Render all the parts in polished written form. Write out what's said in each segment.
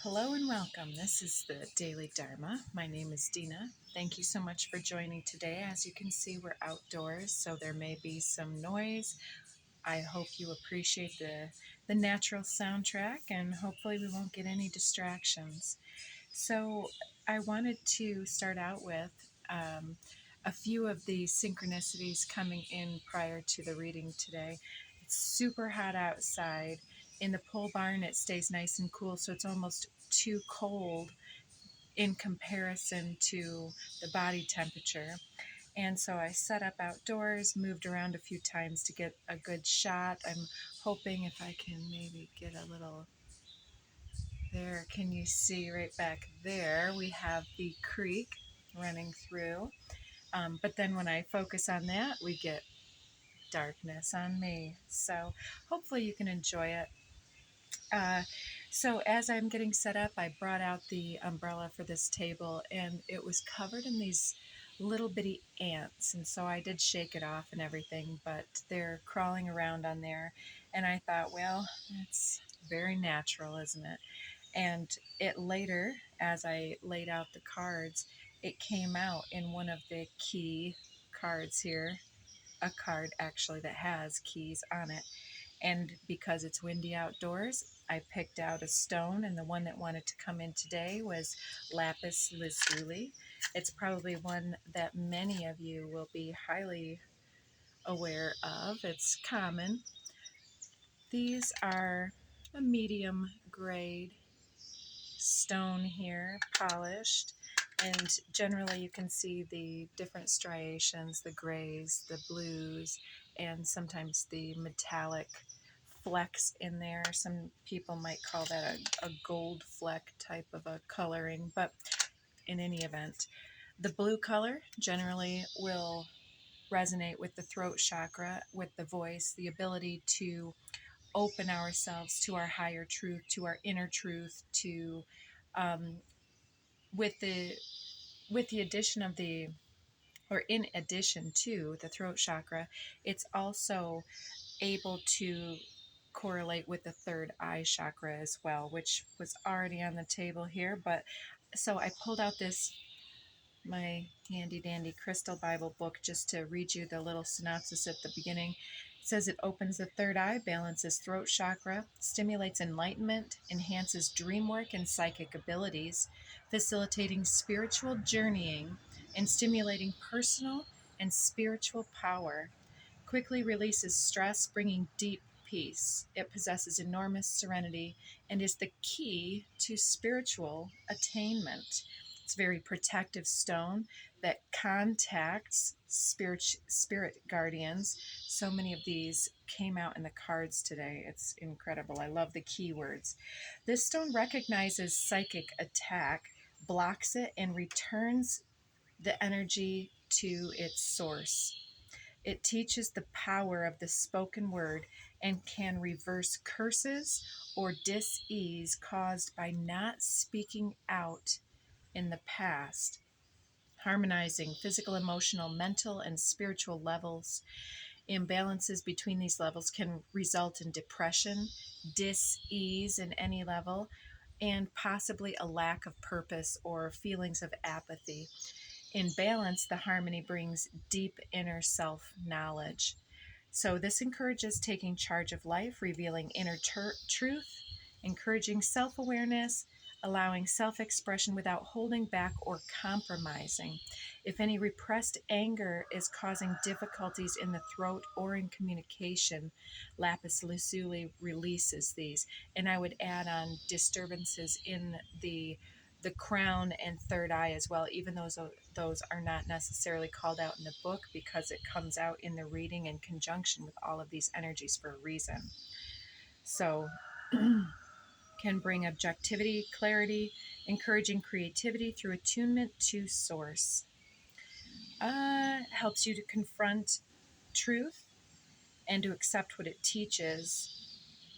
Hello and welcome. This is the Daily Dharma. My name is Dina. Thank you so much for joining today. As you can see, we're outdoors, so there may be some noise. I hope you appreciate the natural soundtrack, and hopefully we won't get any distractions. So I wanted to start out with a few of the synchronicities coming in prior to the reading today. It's super hot outside. In the pole barn, it stays nice and cool, so it's almost too cold in comparison to the body temperature. And so I set up outdoors, moved around a few times to get a good shot. I'm hoping if I can maybe get a little there. Can you see right back there? We have the creek running through. But then when I focus on that, we get darkness on me. So hopefully you can enjoy it. So as I'm getting set up, I brought out the umbrella for this table, and it was covered in these little bitty ants. And so I did shake it off and everything, but they're crawling around on there. And I thought, well, it's very natural, isn't it? And it later, as I laid out the cards, it came out in one of the key cards here, a card actually that has keys on it. And because it's windy outdoors, I picked out a stone, and the one that wanted to come in today was lapis lazuli. It's probably one that many of you will be highly aware of. It's common. These are a medium grade stone here, polished, and generally you can see the different striations, the grays, the blues, and sometimes the metallic flecks in there. Some people might call that a gold fleck type of a coloring, but in any event, the blue color generally will resonate with the throat chakra, with the voice, the ability to open ourselves to our higher truth, to our inner truth, to um, with the addition of the, or in addition to the throat chakra, it's also able to correlate with the third eye chakra as well, which was already on the table here. But so I pulled out my handy dandy crystal Bible book just to read you the little synopsis at the beginning. It says it opens the third eye, balances throat chakra, stimulates enlightenment, enhances dream work and psychic abilities, facilitating spiritual journeying and stimulating personal and spiritual power. Quickly releases stress, bringing deep peace. It possesses enormous serenity and is the key to spiritual attainment. It's a very protective stone that contacts spirit guardians. So many of these came out in the cards today. It's incredible. I love the keywords. This stone recognizes psychic attack, blocks it, and returns the energy to its source. It teaches the power of the spoken word and can reverse curses or dis-ease caused by not speaking out in the past, harmonizing physical, emotional, mental, and spiritual levels. Imbalances between these levels can result in depression, dis-ease in any level, and possibly a lack of purpose or feelings of apathy. In balance, the harmony brings deep inner self-knowledge. So this encourages taking charge of life, revealing inner truth, encouraging self-awareness, allowing self-expression without holding back or compromising. If any repressed anger is causing difficulties in the throat or in communication, lapis lazuli releases these. And I would add on disturbances in the crown and third eye as well, even those are not necessarily called out in the book because it comes out in the reading in conjunction with all of these energies for a reason. So can bring objectivity, clarity, encouraging creativity through attunement to source. Helps you to confront truth and to accept what it teaches,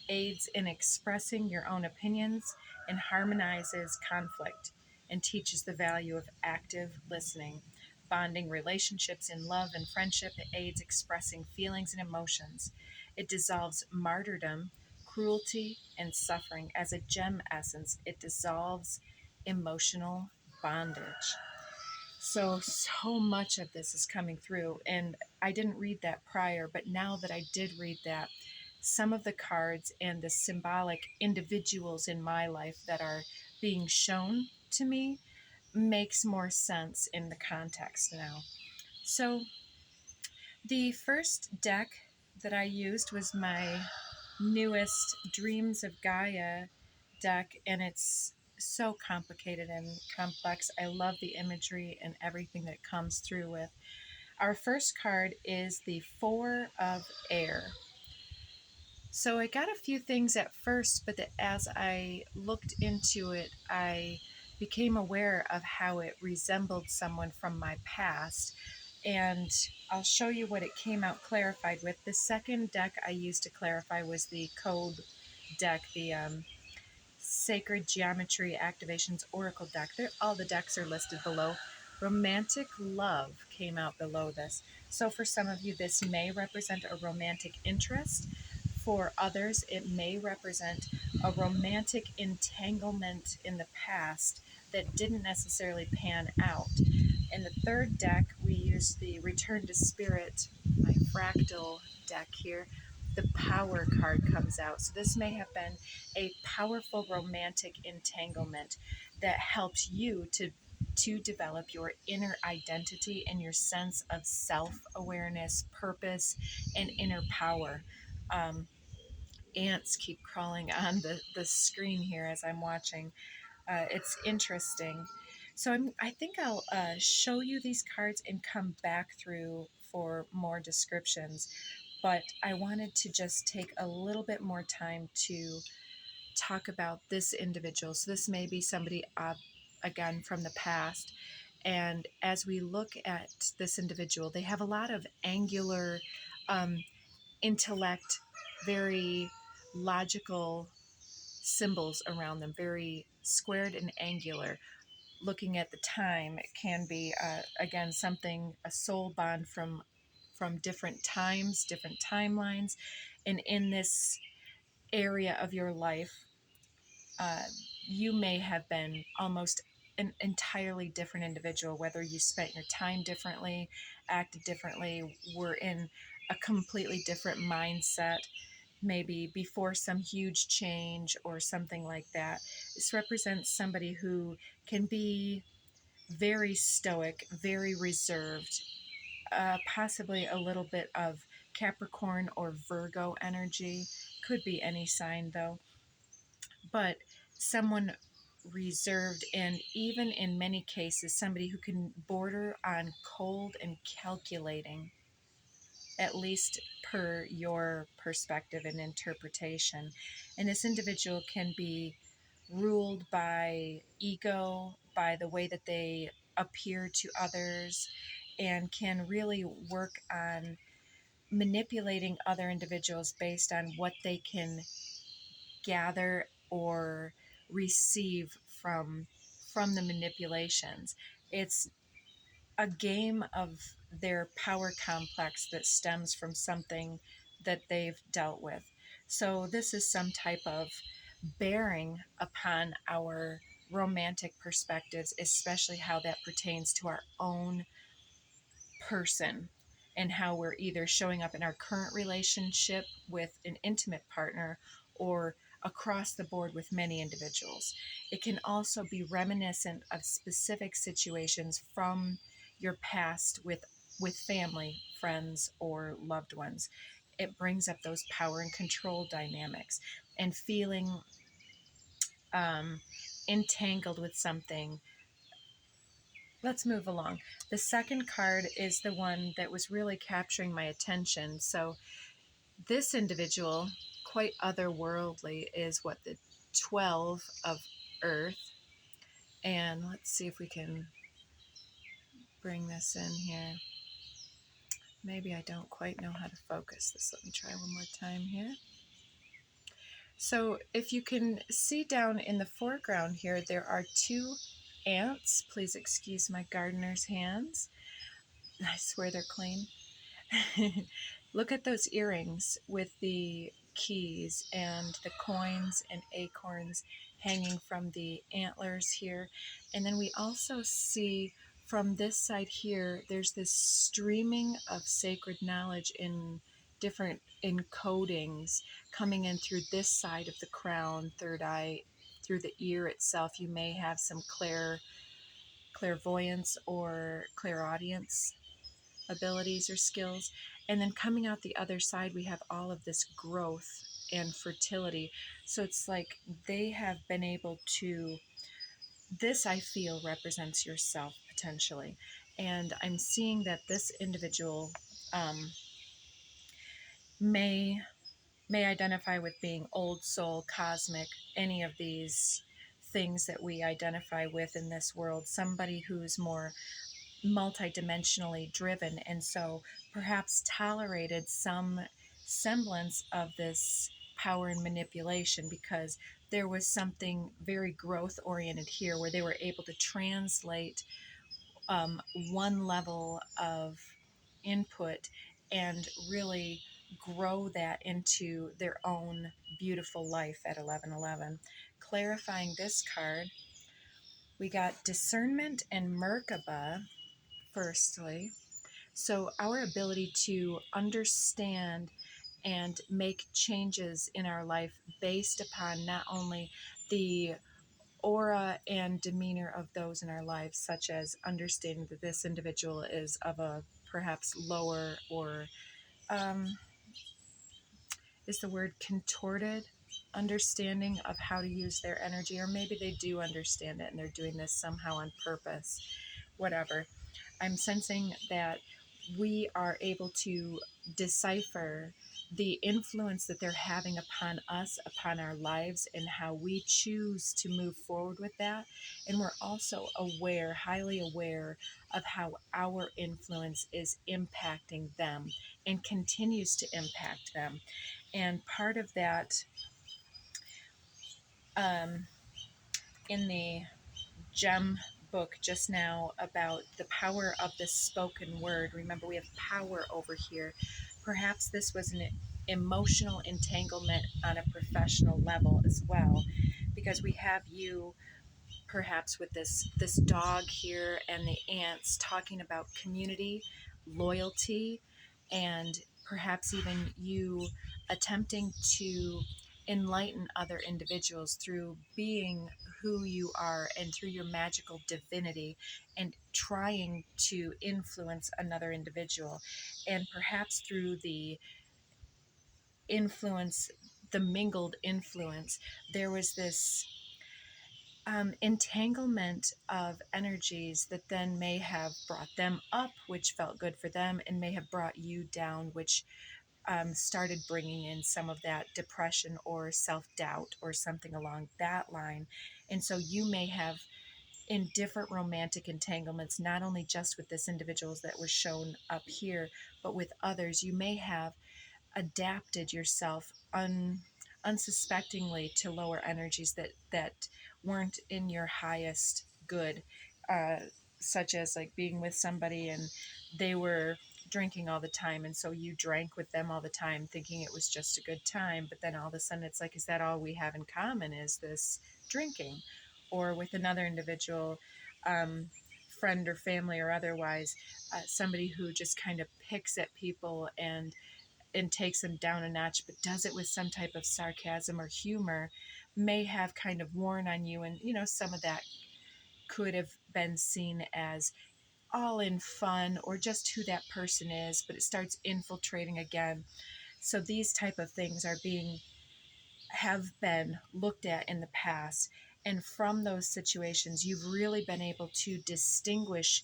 aids in expressing your own opinions, and harmonizes conflict and teaches the value of active listening. Bonding relationships in love and friendship, it aids expressing feelings and emotions. It dissolves martyrdom, cruelty and suffering. As a gem essence, it dissolves emotional bondage. So much of this is coming through, and I didn't read that prior, but now that I did read that, some of the cards and the symbolic individuals in my life that are being shown to me makes more sense in the context now. So the first deck that I used was my newest Dreams of Gaia deck, and it's so complicated and complex. I love the imagery and everything that comes through with. Our first card is the Four of Air. So I got a few things at first, but as I looked into it, I became aware of how it resembled someone from my past. And I'll show you what it came out clarified with. The second deck I used to clarify was the Code deck, the Sacred Geometry Activations Oracle deck. All the decks are listed below. Romantic Love came out below this. So for some of you, this may represent a romantic interest. For others, it may represent a romantic entanglement in the past that didn't necessarily pan out. In the third deck, we used the Return to Spirit, my fractal deck here. The Power card comes out. So this may have been a powerful romantic entanglement that helps you to develop your inner identity and your sense of self-awareness, purpose, and inner power. Ants keep crawling on the screen here as I'm watching. It's interesting. So I think I'll show you these cards and come back through for more descriptions. But I wanted to just take a little bit more time to talk about this individual. So this may be somebody, again, from the past. And as we look at this individual, they have a lot of angular intellect, very logical symbols around them, very squared and angular. Looking at the time, it can be, again, something, a soul bond from different times, different timelines. And in this area of your life, you may have been almost an entirely different individual, whether you spent your time differently, acted differently, were in a completely different mindset, maybe before some huge change or something like that. This represents somebody who can be very stoic, very reserved, possibly a little bit of Capricorn or Virgo energy. Could be any sign though, but someone reserved, and even in many cases somebody who can border on cold and calculating, at least per your perspective and interpretation. And this individual can be ruled by ego, by the way that they appear to others, and can really work on manipulating other individuals based on what they can gather or receive from the manipulations. It's a game of their power complex that stems from something that they've dealt with. So this is some type of bearing upon our romantic perspectives, especially how that pertains to our own person and how we're either showing up in our current relationship with an intimate partner or across the board with many individuals. It can also be reminiscent of specific situations from your past with family, friends, or loved ones. It brings up those power and control dynamics and feeling entangled with something. Let's move along. The second card is the one that was really capturing my attention. So this individual, quite otherworldly, is what, the 12 of Earth. And let's see if we can bring this in here. Maybe I don't quite know how to focus this. Let me try one more time here. So if you can see down in the foreground here, there are two ants. Please excuse my gardener's hands. I swear they're clean. Look at those earrings with the keys and the coins and acorns hanging from the antlers here. And then we also see from this side here, there's this streaming of sacred knowledge in different encodings coming in through this side of the crown, third eye, through the ear itself. You may have some clairvoyance or clairaudience abilities or skills. And then coming out the other side, we have all of this growth and fertility. So it's like they have been able to, this I feel represents yourself potentially. And I'm seeing that this individual um, may identify with being old soul, cosmic, any of these things that we identify with in this world. Somebody who's more multidimensionally driven, and so perhaps tolerated some semblance of this power and manipulation because there was something very growth oriented here where they were able to translate one level of input and really grow that into their own beautiful life at 1111. Clarifying this card, we got discernment and Merkaba firstly. So our ability to understand and make changes in our life based upon not only the aura and demeanor of those in our lives, such as understanding that this individual is of a perhaps lower or is the word contorted understanding of how to use their energy, or maybe they do understand it and they're doing this somehow on purpose, whatever. I'm sensing that we are able to decipher the influence that they're having upon us, upon our lives, and how we choose to move forward with that. And we're also aware, highly aware, of how our influence is impacting them and continues to impact them. And part of that, in the gem book just now about the power of the spoken word. Remember, we have power over here. Perhaps this was an emotional entanglement on a professional level as well, because we have you perhaps with this dog here and the ants talking about community, loyalty, and perhaps even you attempting to enlighten other individuals through being who you are and through your magical divinity and trying to influence another individual. And perhaps through the influence, the mingled influence, there was this entanglement of energies that then may have brought them up, which felt good for them, and may have brought you down, which started bringing in some of that depression or self-doubt or something along that line. And so you may have, in different romantic entanglements, not only just with this individuals that was shown up here, but with others, you may have adapted yourself unsuspectingly to lower energies that weren't in your highest good, uh, such as like being with somebody and they were drinking all the time, and so you drank with them all the time thinking it was just a good time, but then all of a sudden it's like, is that all we have in common, is this drinking? Or with another individual, friend or family or otherwise, somebody who just kind of picks at people and takes them down a notch, but does it with some type of sarcasm or humor, may have kind of worn on you. And, you know, some of that could have been seen as all in fun or just who that person is, but it starts infiltrating again. So these type of things have been looked at in the past. And from those situations, you've really been able to distinguish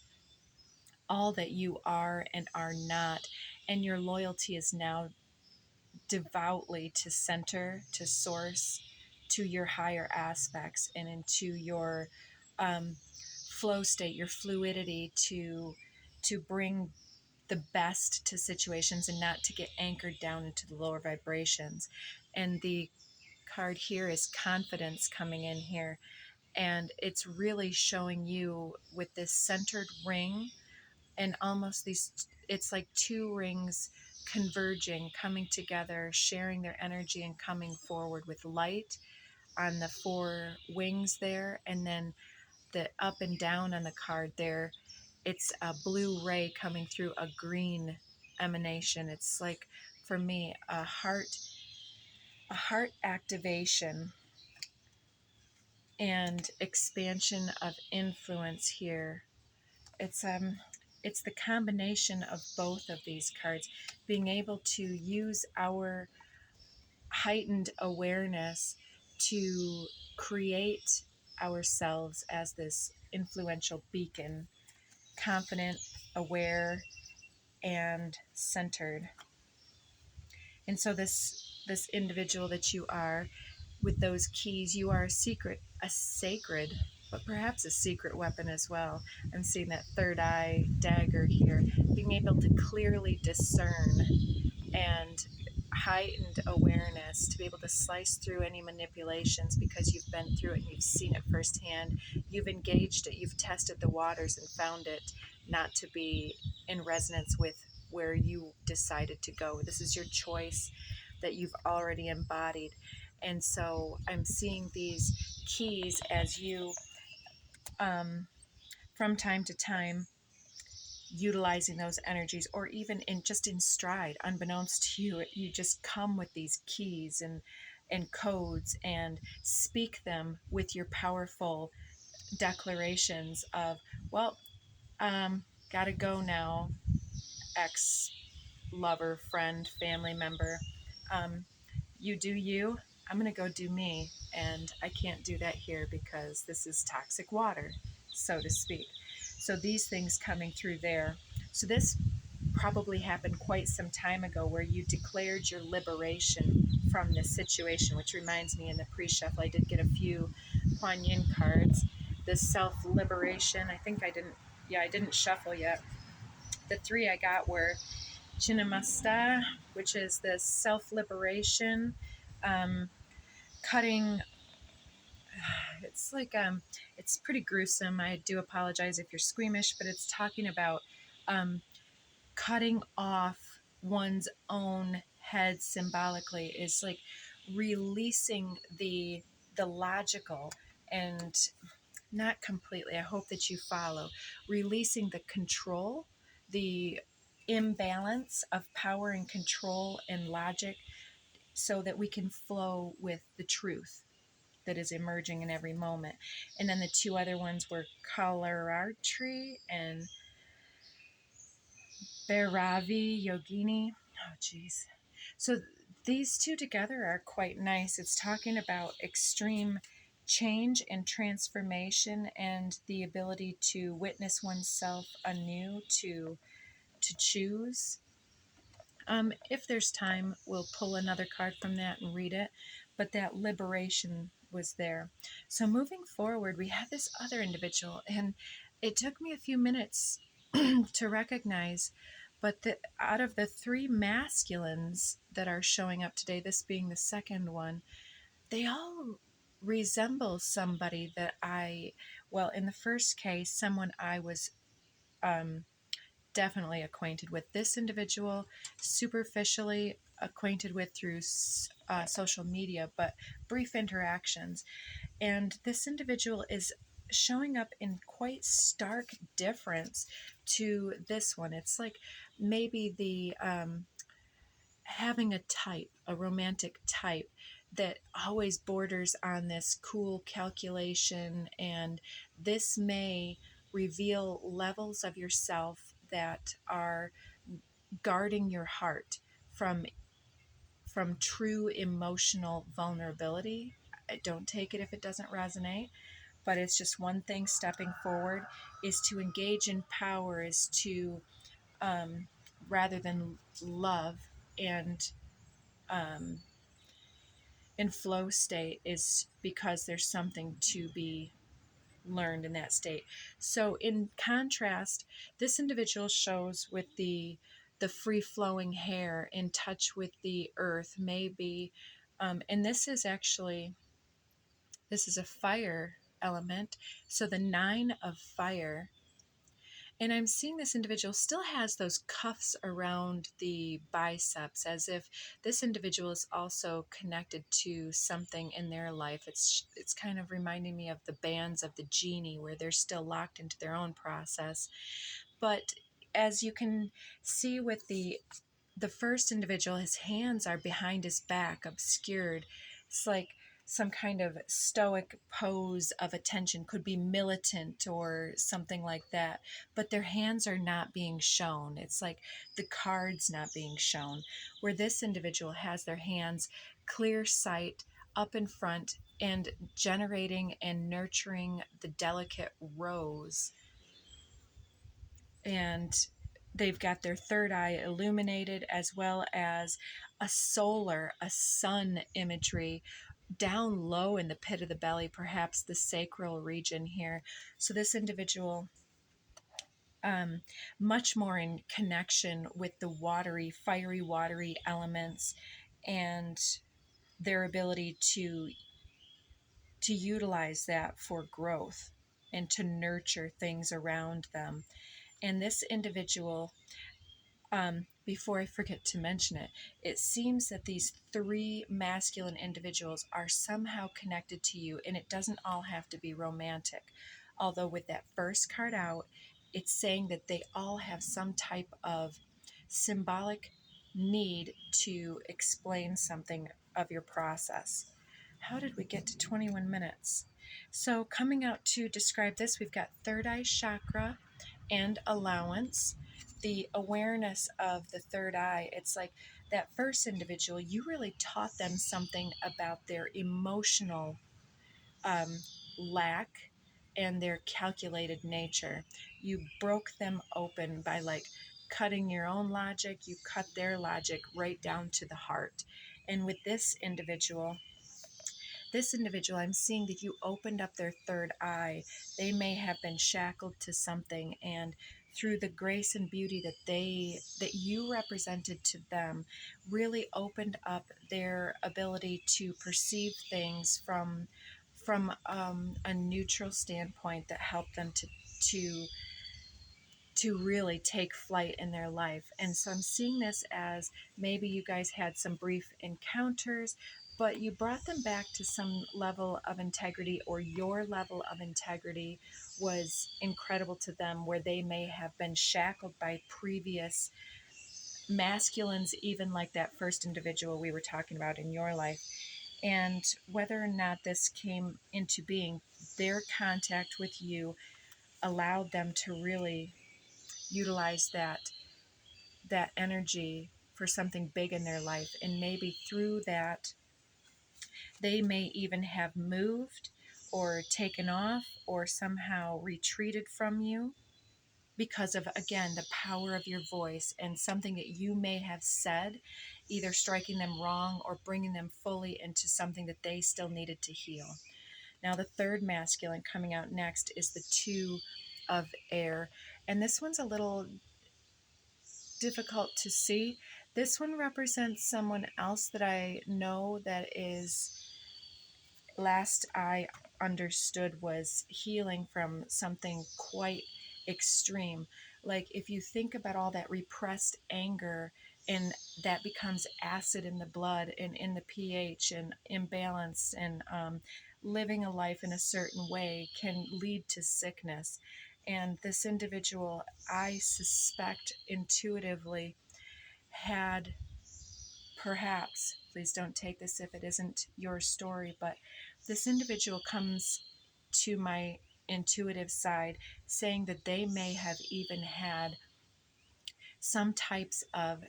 all that you are and are not. And your loyalty is now devoutly to center, to source, to your higher aspects, and into your flow state, your fluidity, to bring the best to situations and not to get anchored down into the lower vibrations. And the card here is confidence coming in here, and it's really showing you with this centered ring and almost these, it's like two rings converging, coming together, sharing their energy and coming forward with light on the four wings there, and then the up and down on the card there, it's a blue ray coming through a green emanation. It's like, for me, a heart activation and expansion of influence here. It's the combination of both of these cards, being able to use our heightened awareness to create ourselves as this influential beacon, confident, aware, and centered. And so this individual that you are, with those keys, you are a sacred, but perhaps a secret weapon as well. I'm seeing that third eye dagger here, being able to clearly discern and heightened awareness to be able to slice through any manipulations, because you've been through it and you've seen it firsthand. You've engaged it, you've tested the waters and found it not to be in resonance with where you decided to go. This is your choice that you've already embodied. And so I'm seeing these keys as you, from time to time, utilizing those energies, or even in stride, unbeknownst to you, you just come with these keys and codes and speak them with your powerful declarations of, well, gotta go now, ex lover, friend, family member. You do you, I'm gonna go do me, and I can't do that here because this is toxic water, so to speak. So these things coming through there. So this probably happened quite some time ago, where you declared your liberation from this situation, which reminds me, in the pre-shuffle I did get a few Kuan Yin cards. This self-liberation, I didn't shuffle yet. The three I got were Chinamasta, which is this self-liberation, cutting. It's like, it's pretty gruesome. I do apologize if you're squeamish, but it's talking about cutting off one's own head symbolically. Is like releasing the logical, and not completely, I hope that you follow, releasing the control, the imbalance of power and control and logic, so that we can flow with the truth that is emerging in every moment. And then the two other ones were Colorartry and Bhairavi Yogini. Oh, geez. So these two together are quite nice. It's talking about extreme change and transformation, and the ability to witness oneself anew, to choose. If there's time, we'll pull another card from that and read it. But that liberation was there. So moving forward, we have this other individual, and it took me a few minutes to recognize. But out of the three masculines that are showing up today, this being the second one, they all resemble somebody that in the first case, someone I was definitely acquainted with. This individual, superficially acquainted with through social media, but brief interactions. And this individual is showing up in quite stark difference to this one. It's like maybe the having a romantic type that always borders on this cool calculation, and this may reveal levels of yourself that are guarding your heart from true emotional vulnerability. Don't take it if it doesn't resonate, but it's just one thing. Stepping forward is to engage in power, is to rather than love and in flow state, is because there's something to be learned in that state. So in contrast, this individual shows with the free flowing hair, in touch with the earth, maybe, and this is a fire element. So the 9 of fire, And I'm seeing this individual still has those cuffs around the biceps, as if this individual is also connected to something in their life. It's kind of reminding me of the bands of the genie, where they're still locked into their own process. But as you can see with the first individual, his hands are behind his back, obscured. It's like some kind of stoic pose of attention, could be militant or something like that, but their hands are not being shown. It's like the cards not being shown, where this individual has their hands clear sight up in front and generating and nurturing the delicate rose, and they've got their third eye illuminated, as well as a sun imagery down low in the pit of the belly, perhaps the sacral region here. So this individual, much more in connection with the fiery watery elements, and their ability to utilize that for growth and to nurture things around them. And this individual, before I forget to mention it, it seems that these three masculine individuals are somehow connected to you, and it doesn't all have to be romantic. Although, with that first card out, it's saying that they all have some type of symbolic need to explain something of your process. How did we get to 21 minutes? So, coming out to describe this, we've got third eye chakra and allowance. The awareness of the third eye, it's like that first individual, you really taught them something about their emotional um, lack and their calculated nature. You broke them open by like cutting your own logic, you cut their logic right down to the heart. And with this individual, I'm seeing that you opened up their third eye. They may have been shackled to something, and through the grace and beauty that you represented to them, really opened up their ability to perceive things from a neutral standpoint that helped them to to really take flight in their life. And so I'm seeing this as maybe you guys had some brief encounters, but you brought them back to some level of integrity, or your level of integrity was incredible to them, where they may have been shackled by previous masculines, even like that first individual we were talking about in your life. And whether or not this came into being, their contact with you allowed them to really utilize that energy for something big in their life. And maybe through that, they may even have moved or taken off or somehow retreated from you because of, again, the power of your voice and something that you may have said, either striking them wrong or bringing them fully into something that they still needed to heal. Now, the third masculine coming out next is the two of air. And this one's a little difficult to see. This one represents someone else that I know that is, last I understood, was healing from something quite extreme. Like if you think about all that repressed anger, and that becomes acid in the blood and in the pH and imbalance, and living a life in a certain way can lead to sickness. And this individual, I suspect intuitively, had, perhaps, please don't take this if it isn't your story, but this individual comes to my intuitive side saying that they may have even had some types of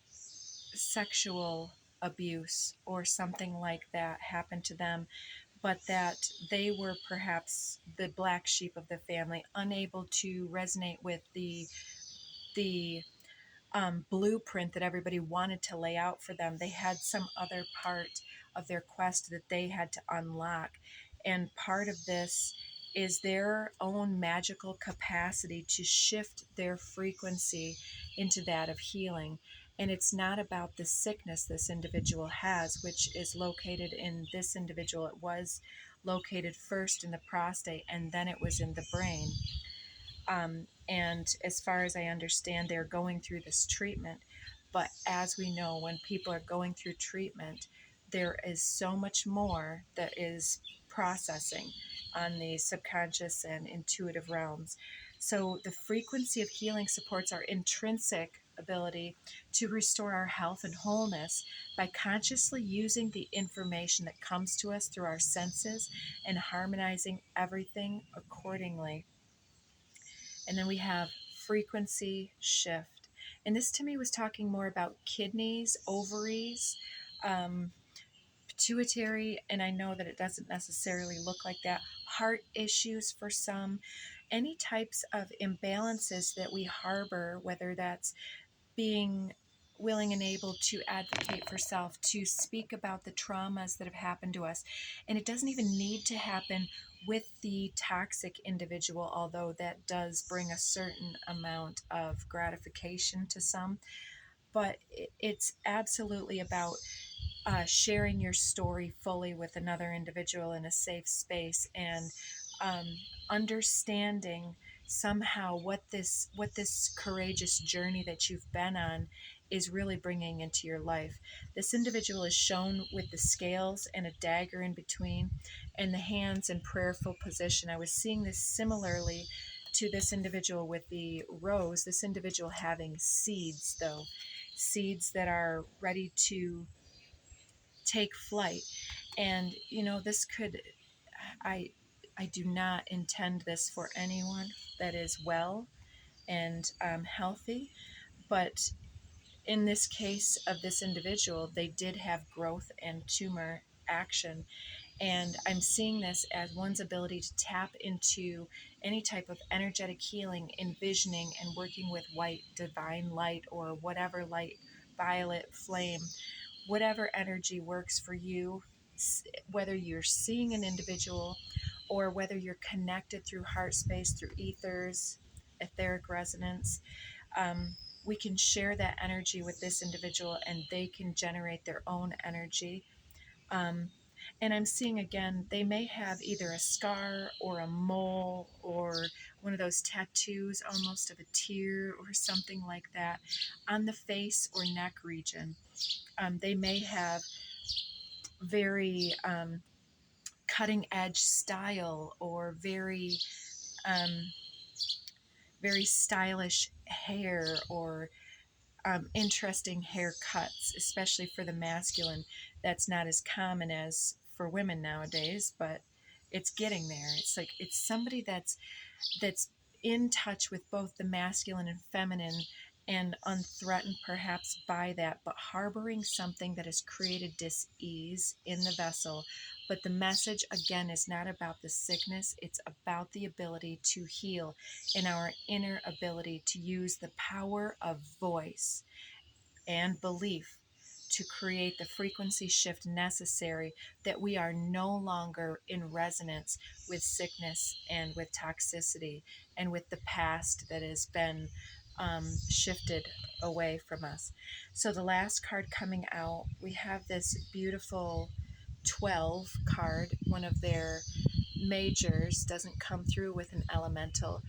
sexual abuse or something like that happen to them, but that they were perhaps the black sheep of the family, unable to resonate with the blueprint that everybody wanted to lay out for them. They had some other part of their quest that they had to unlock. And part of this is their own magical capacity to shift their frequency into that of healing. And it's not about the sickness this individual has, which is located in this individual. It was located first in the prostate, and then it was in the brain. And as far as I understand, they're going through this treatment. But as we know, when people are going through treatment, there is so much more that is processing on the subconscious and intuitive realms. So the frequency of healing supports our intrinsic ability to restore our health and wholeness by consciously using the information that comes to us through our senses and harmonizing everything accordingly. And then we have frequency shift. And this to me was talking more about kidneys, ovaries, um, pituitary, and I know that it doesn't necessarily look like that. Heart issues for some, any types of imbalances that we harbor, whether that's being willing and able to advocate for self, to speak about the traumas that have happened to us. And it doesn't even need to happen with the toxic individual, although that does bring a certain amount of gratification to some. But it's absolutely about sharing your story fully with another individual in a safe space, and um, understanding somehow what this courageous journey that you've been on is really bringing into your life. This individual is shown with the scales and a dagger in between, and the hands in prayerful position. I was seeing this similarly to this individual with the rose. This individual having seeds, though, seeds that are ready to take flight. And this could, i I do not intend this for anyone that is well and healthy, but in this case of this individual, they did have growth and tumor action. And I'm seeing this as one's ability to tap into any type of energetic healing, envisioning and working with white divine light, or whatever light, violet flame, whatever energy works for you, whether you're seeing an individual or whether you're connected through heart space, through ethers, etheric resonance. We can share that energy with this individual and they can generate their own energy. Um, and I'm seeing again, they may have either a scar or a mole or one of those tattoos, almost of a tear or something like that, on the face or neck region. They may have very cutting edge style, or um, very stylish hair, or interesting haircuts, especially for the masculine. That's not as common as for women nowadays, but it's getting there. It's like it's somebody that's in touch with both the masculine and feminine, and unthreatened perhaps by that, but harboring something that has created dis-ease in the vessel. But the message again is not about the sickness, it's about the ability to heal, and our inner ability to use the power of voice and belief to create the frequency shift necessary, that we are no longer in resonance with sickness and with toxicity and with the past that has been shifted away from us. So the last card coming out, we have this beautiful 12 card. One of their majors doesn't come through with an elemental,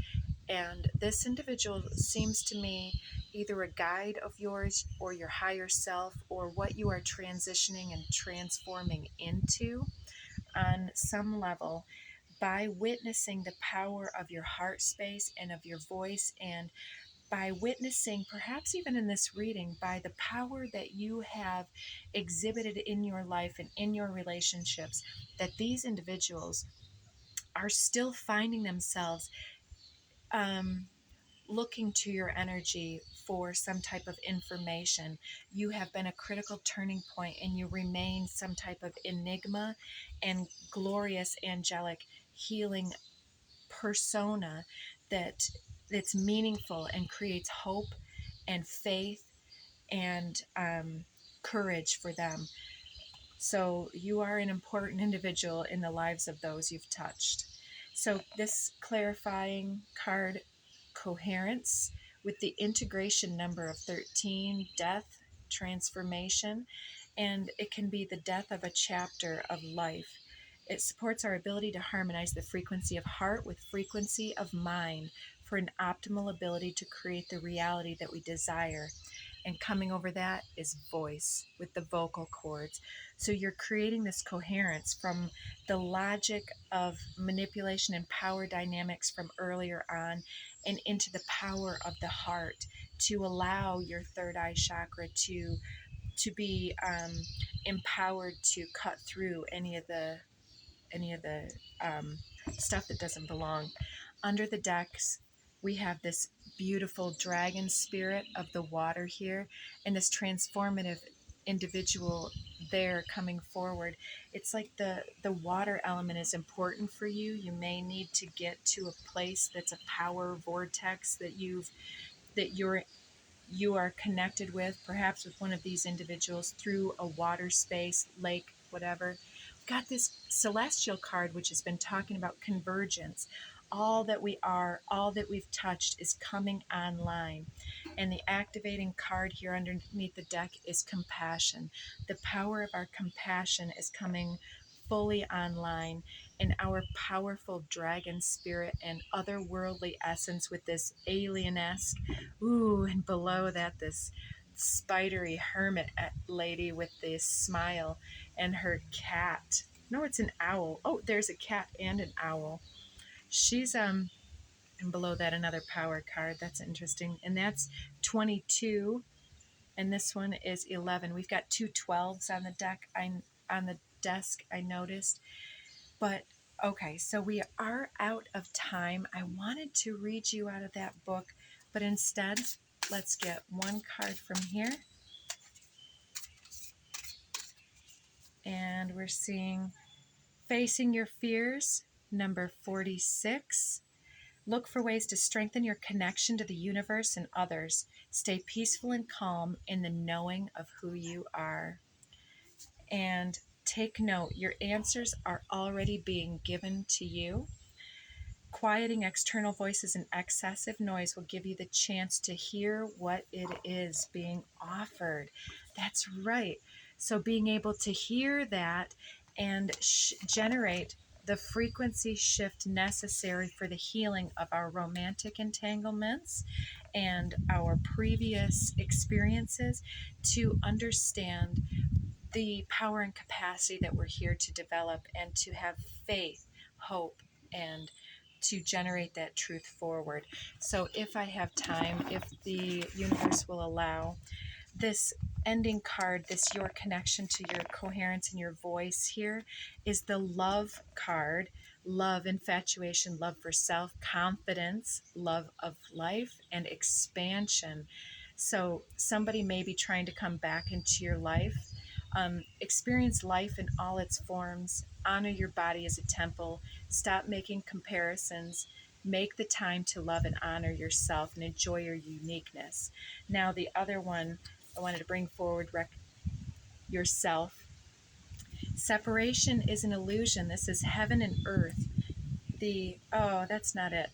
and this individual seems to me either a guide of yours or your higher self, or what you are transitioning and transforming into on some level, by witnessing the power of your heart space and of your voice, and by witnessing, perhaps even in this reading, by the power that you have exhibited in your life and in your relationships, that these individuals are still finding themselves um, looking to your energy for some type of information. You have been a critical turning point, and you remain some type of enigma and glorious angelic healing persona that that's meaningful and creates hope and faith and courage for them. So you are an important individual in the lives of those you've touched. So this clarifying card, coherence, with the integration number of 13, death, transformation, and it can be the death of a chapter of life. It supports our ability to harmonize the frequency of heart with frequency of mind for an optimal ability to create the reality that we desire. And coming over that is voice with the vocal cords. So you're creating this coherence from the logic of manipulation and power dynamics from earlier on and into the power of the heart to allow your third eye chakra to be empowered to cut through any of the um, stuff that doesn't belong. Under the decks, we have this beautiful dragon spirit of the water here, and this transformative individual there coming forward. It's like the water element is important for you. You may need to get to a place that's a power vortex that you are connected with, perhaps with one of these individuals through a water space, lake, whatever. We've got this celestial card, which has been talking about convergence. All that we are, all that we've touched is coming online. And the activating card here underneath the deck is compassion. The power of our compassion is coming fully online, and our powerful dragon spirit and otherworldly essence with this alien-esque. Ooh, and below that, this spidery hermit lady with this smile and her cat. No, it's an owl. Oh, there's a cat and an owl. She's and below that another power card. That's interesting. And that's 22, and this one is 11. We've got two 12s on the deck. On the desk, I noticed. But okay, so we are out of time. I wanted to read you out of that book, but instead, let's get one card from here. And we're seeing Facing Your Fears, number 46. Look for ways to strengthen your connection to the universe and others. Stay peaceful and calm in the knowing of who you are. And take note, your answers are already being given to you. Quieting external voices and excessive noise will give you the chance to hear what it is being offered. That's right. So being able to hear that and generate the frequency shift necessary for the healing of our romantic entanglements and our previous experiences, to understand the power and capacity that we're here to develop and to have faith, hope, and to generate that truth forward. So if I have time, if the universe will allow, this ending card, this your connection to your coherence and your voice here, is the love card. Love, infatuation, love for self, confidence, love of life, and expansion. So somebody may be trying to come back into your life. Experience life in all its forms. Honor your body as a temple. Stop making comparisons. Make the time to love and honor yourself and enjoy your uniqueness. Now, the other one I wanted to bring forward, yourself. Separation is an illusion. This is heaven and earth. Oh, that's not it.